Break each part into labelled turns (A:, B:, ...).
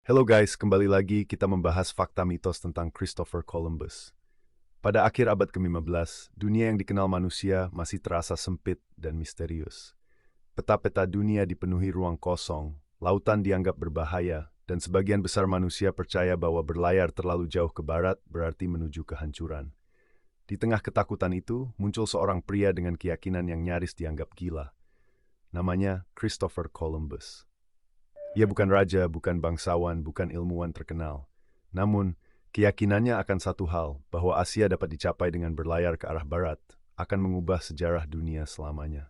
A: Hello guys, kembali lagi kita membahas fakta mitos tentang Christopher Columbus. Pada akhir abad ke-15, dunia yang dikenal manusia masih terasa sempit dan misterius. Peta-peta dunia dipenuhi ruang kosong, lautan dianggap berbahaya, dan sebagian besar manusia percaya bahwa berlayar terlalu jauh ke barat berarti menuju kehancuran. Di tengah ketakutan itu, muncul seorang pria dengan keyakinan yang nyaris dianggap gila. Namanya Christopher Columbus. Ia bukan raja, bukan bangsawan, bukan ilmuwan terkenal. Namun, keyakinannya akan satu hal, bahwa Asia dapat dicapai dengan berlayar ke arah barat, akan mengubah sejarah dunia selamanya.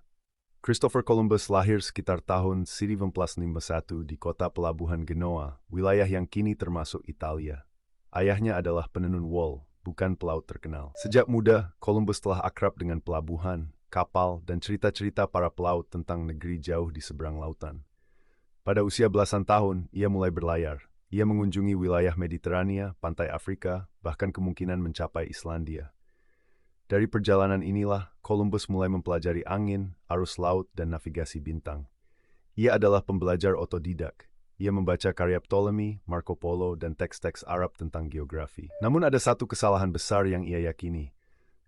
A: Christopher Columbus lahir sekitar tahun 1451 di kota pelabuhan Genoa, wilayah yang kini termasuk Italia. Ayahnya adalah penenun wol, bukan pelaut terkenal. Sejak muda, Columbus telah akrab dengan pelabuhan, kapal, dan cerita-cerita para pelaut tentang negeri jauh di seberang lautan. Pada usia belasan tahun, ia mulai berlayar. Ia mengunjungi wilayah Mediterania, pantai Afrika, bahkan kemungkinan mencapai Islandia. Dari perjalanan inilah, Columbus mulai mempelajari angin, arus laut, dan navigasi bintang. Ia adalah pembelajar otodidak. Ia membaca karya Ptolemy, Marco Polo, dan teks-teks Arab tentang geografi. Namun ada satu kesalahan besar yang ia yakini.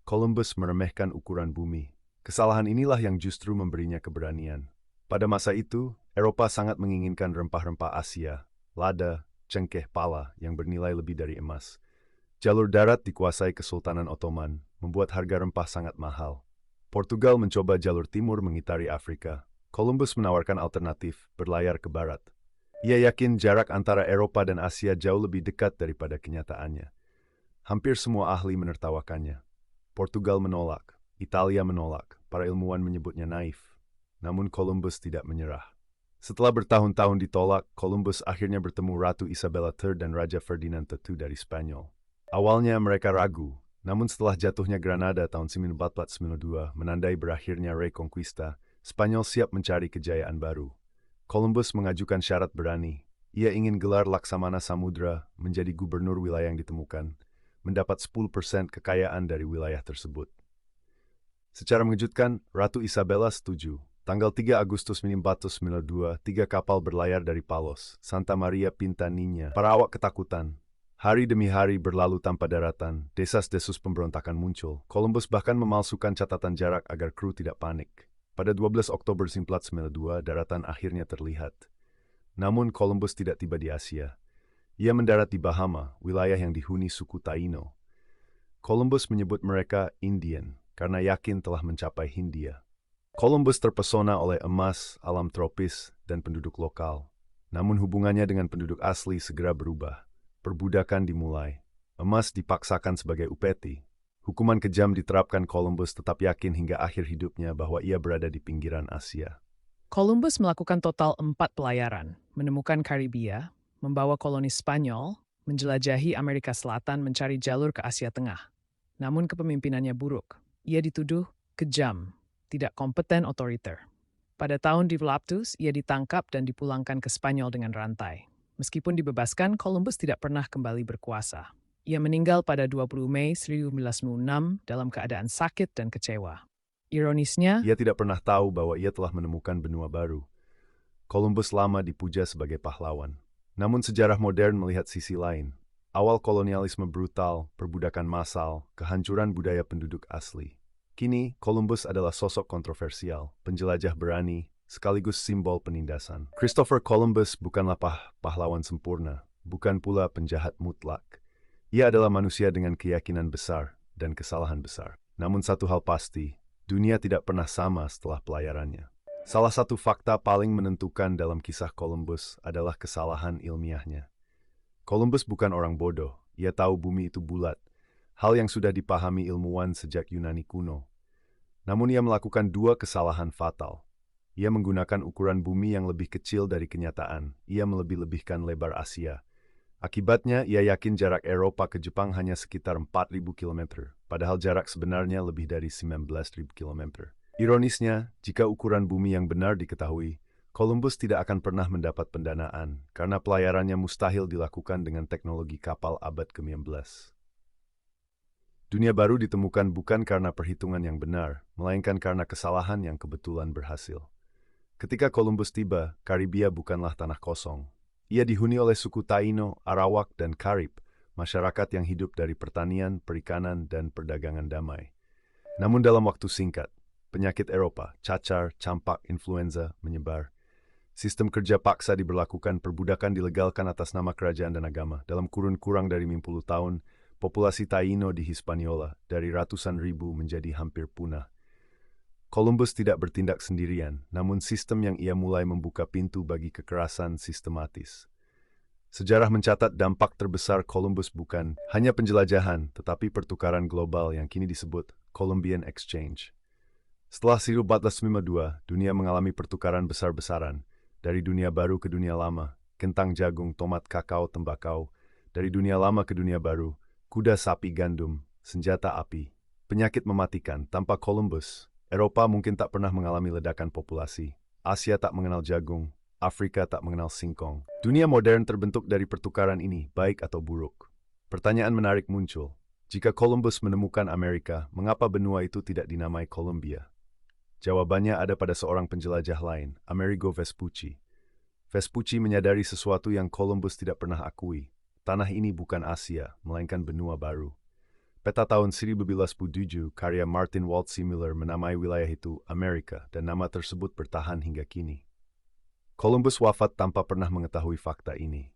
A: Columbus meremehkan ukuran bumi. Kesalahan inilah yang justru memberinya keberanian. Pada masa itu, Eropa sangat menginginkan rempah-rempah Asia, lada, cengkeh pala yang bernilai lebih dari emas. Jalur darat dikuasai Kesultanan Ottoman, membuat harga rempah sangat mahal. Portugal mencoba jalur timur mengitari Afrika. Columbus menawarkan alternatif, berlayar ke barat. Ia yakin jarak antara Eropa dan Asia jauh lebih dekat daripada kenyataannya. Hampir semua ahli menertawakannya. Portugal menolak, Italia menolak, para ilmuwan menyebutnya naif. Namun Columbus tidak menyerah. Setelah bertahun-tahun ditolak, Columbus akhirnya bertemu Ratu Isabella III dan Raja Ferdinand II dari Spanyol. Awalnya mereka ragu, namun setelah jatuhnya Granada tahun 1492 menandai berakhirnya Reconquista, Spanyol siap mencari kejayaan baru. Columbus mengajukan syarat berani. Ia ingin gelar Laksamana Samudra menjadi gubernur wilayah yang ditemukan, mendapat 10% kekayaan dari wilayah tersebut. Secara mengejutkan, Ratu Isabella setuju. Tanggal 3 Agustus 1492, 3 kapal berlayar dari Palos, Santa Maria Pinta Niña. Para awak ketakutan. Hari demi hari berlalu tanpa daratan, desas-desus pemberontakan muncul. Columbus bahkan memalsukan catatan jarak agar kru tidak panik. Pada 12 Oktober 1492, daratan akhirnya terlihat. Namun Columbus tidak tiba di Asia. Ia mendarat di Bahama, wilayah yang dihuni suku Taino. Columbus menyebut mereka Indian, karena yakin telah mencapai Hindia. Columbus terpesona oleh emas, alam tropis, dan penduduk lokal. Namun hubungannya dengan penduduk asli segera berubah. Perbudakan dimulai. Emas dipaksakan sebagai upeti. Hukuman kejam diterapkan. Columbus tetap yakin hingga akhir hidupnya bahwa ia berada di pinggiran Asia.
B: Columbus melakukan total 4 pelayaran, menemukan Karibia, membawa koloni Spanyol, menjelajahi Amerika Selatan mencari jalur ke Asia Tengah. Namun kepemimpinannya buruk. Ia dituduh kejam, tidak kompeten otoriter. Pada tahun Developtus, ia ditangkap dan dipulangkan ke Spanyol dengan rantai. Meskipun dibebaskan, Columbus tidak pernah kembali berkuasa. Ia meninggal pada 20 Mei 1506 dalam keadaan sakit dan kecewa. Ironisnya,
A: Ia tidak pernah tahu bahwa ia telah menemukan benua baru. Columbus lama dipuja sebagai pahlawan. Namun sejarah modern melihat sisi lain. Awal kolonialisme brutal, perbudakan massal, kehancuran budaya penduduk asli. Kini, Columbus adalah sosok kontroversial, penjelajah berani, sekaligus simbol penindasan. Christopher Columbus bukanlah pahlawan sempurna, bukan pula penjahat mutlak. Ia adalah manusia dengan keyakinan besar dan kesalahan besar. Namun satu hal pasti, dunia tidak pernah sama setelah pelayarannya. Salah satu fakta paling menentukan dalam kisah Columbus adalah kesalahan ilmiahnya. Columbus bukan orang bodoh, ia tahu bumi itu bulat, hal yang sudah dipahami ilmuwan sejak Yunani kuno. Namun ia melakukan 2 kesalahan fatal. Ia menggunakan ukuran bumi yang lebih kecil dari kenyataan, ia melebih-lebihkan lebar Asia. Akibatnya, ia yakin jarak Eropa ke Jepang hanya sekitar 4.000 km, padahal jarak sebenarnya lebih dari 19.000 km. Ironisnya, jika ukuran bumi yang benar diketahui, Columbus tidak akan pernah mendapat pendanaan karena pelayarannya mustahil dilakukan dengan teknologi kapal abad ke-19. Dunia baru ditemukan bukan karena perhitungan yang benar, melainkan karena kesalahan yang kebetulan berhasil. Ketika Columbus tiba, Karibia bukanlah tanah kosong. Ia dihuni oleh suku Taino, Arawak, dan Karib, masyarakat yang hidup dari pertanian, perikanan, dan perdagangan damai. Namun dalam waktu singkat, penyakit Eropa, cacar, campak, influenza menyebar. Sistem kerja paksa diberlakukan, perbudakan dilegalkan atas nama kerajaan dan agama. Dalam kurun kurang dari 50 tahun, populasi Taino di Hispaniola dari ratusan ribu menjadi hampir punah. Columbus tidak bertindak sendirian, namun sistem yang ia mulai membuka pintu bagi kekerasan sistematis. Sejarah mencatat dampak terbesar Columbus bukan hanya penjelajahan, tetapi pertukaran global yang kini disebut Columbian Exchange. Setelah 1452, dunia mengalami pertukaran besar-besaran, dari dunia baru ke dunia lama, kentang jagung, tomat, kakao, tembakau, dari dunia lama ke dunia baru, kuda, sapi, gandum, senjata api, penyakit mematikan. Tanpa Columbus, Eropa mungkin tak pernah mengalami ledakan populasi. Asia tak mengenal jagung, Afrika tak mengenal singkong. Dunia modern terbentuk dari pertukaran ini, baik atau buruk. Pertanyaan menarik muncul. Jika Columbus menemukan Amerika, mengapa benua itu tidak dinamai Columbia? Jawabannya ada pada seorang penjelajah lain, Amerigo Vespucci. Vespucci menyadari sesuatu yang Columbus tidak pernah akui. Tanah ini bukan Asia, melainkan benua baru. Peta tahun 1907 karya Martin Waltz Miller menamai wilayah itu Amerika dan nama tersebut bertahan hingga kini. Columbus wafat tanpa pernah mengetahui fakta ini.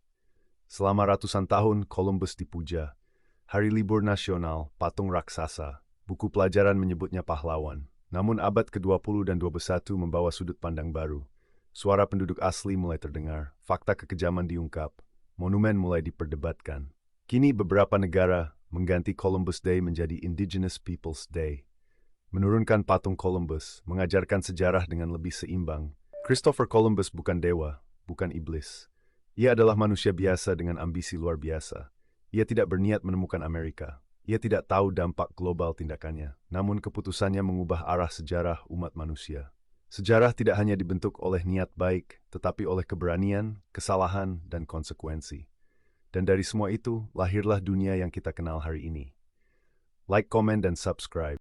A: Selama ratusan tahun Columbus dipuja. Hari libur nasional, patung raksasa, buku pelajaran menyebutnya pahlawan. Namun abad ke-20 dan 21 membawa sudut pandang baru. Suara penduduk asli mulai terdengar, fakta kekejaman diungkap, monumen mulai diperdebatkan. Kini beberapa negara mengganti Columbus Day menjadi Indigenous Peoples Day. Menurunkan patung Columbus, mengajarkan sejarah dengan lebih seimbang. Christopher Columbus bukan dewa, bukan iblis. Ia adalah manusia biasa dengan ambisi luar biasa. Ia tidak berniat menemukan Amerika. Ia tidak tahu dampak global tindakannya, namun keputusannya mengubah arah sejarah umat manusia. Sejarah tidak hanya dibentuk oleh niat baik, tetapi oleh keberanian, kesalahan, dan konsekuensi. Dan dari semua itu, lahirlah dunia yang kita kenal hari ini. Like, comment, dan subscribe.